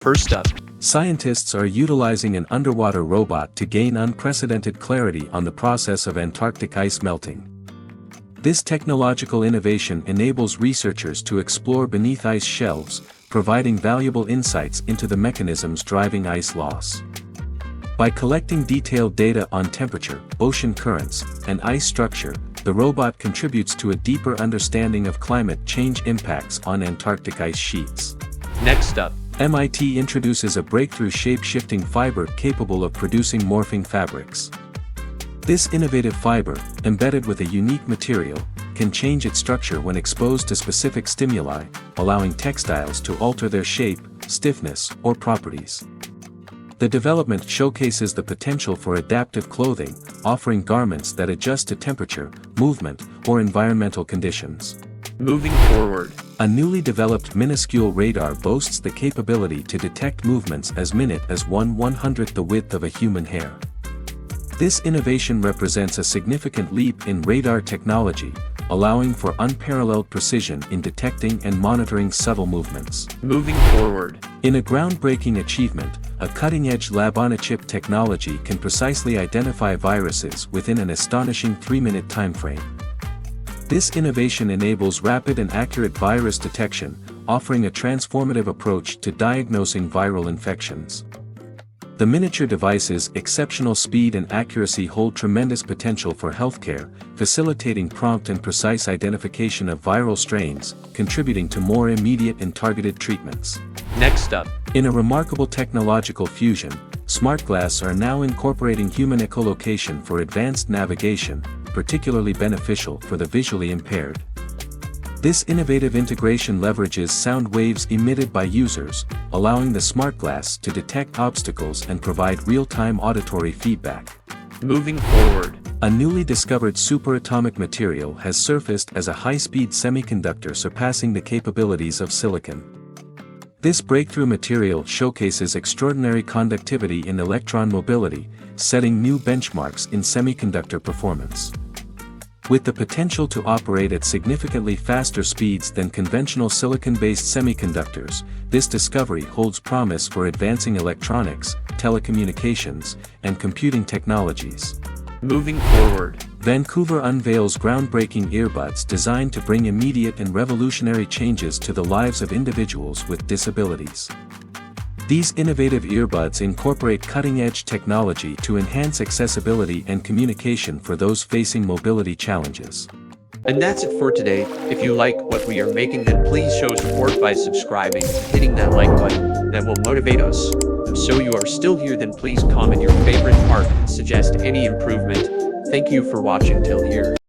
First up, Scientists are utilizing an underwater robot to gain unprecedented clarity on the process of Antarctic ice melting. This technological innovation enables researchers to explore beneath ice shelves, providing valuable insights into the mechanisms driving ice loss. By collecting detailed data on temperature, ocean currents, and ice structure, the robot contributes to a deeper understanding of climate change impacts on Antarctic ice sheets. next up, MIT introduces a breakthrough shape-shifting fiber capable of producing morphing fabrics. This innovative fiber, embedded with a unique material, can change its structure when exposed to specific stimuli, allowing textiles to alter their shape, stiffness, or properties. The development showcases the potential for adaptive clothing, offering garments that adjust to temperature, movement, or environmental conditions. moving forward, A newly developed minuscule radar boasts the capability to detect movements as minute as 1/100th the width of a human hair. This innovation represents a significant leap in radar technology, allowing for unparalleled precision in detecting and monitoring subtle movements. moving forward, In a groundbreaking achievement, a cutting-edge lab-on-a-chip technology can precisely identify viruses within an astonishing 3-minute timeframe. This innovation enables rapid and accurate virus detection, offering a transformative approach to diagnosing viral infections. The miniature device's exceptional speed and accuracy hold tremendous potential for healthcare, facilitating prompt and precise identification of viral strains, contributing to more immediate and targeted treatments. next up, In a remarkable technological fusion, Smartglasses are now incorporating human echolocation for advanced navigation, particularly beneficial for the visually impaired. This innovative integration leverages sound waves emitted by users, allowing the Smartglasses to detect obstacles and provide real-time auditory feedback. moving forward, A newly discovered superatomic material has surfaced as a high-speed semiconductor surpassing the capabilities of silicon. This breakthrough material showcases extraordinary conductivity in electron mobility, setting new benchmarks in semiconductor performance. With the potential to operate at significantly faster speeds than conventional silicon-based semiconductors, this discovery holds promise for advancing electronics, telecommunications, and computing technologies. moving forward, Vancouver unveils groundbreaking earbuds designed to bring immediate and revolutionary changes to the lives of individuals with disabilities. These innovative earbuds incorporate cutting-edge technology to enhance accessibility and communication for those facing mobility challenges. and that's it for today. If you like what we are making, then please show support by subscribing and hitting that like button. That will motivate us. So you are still here, then please comment your favorite part and suggest any improvement. Thank you for watching till here.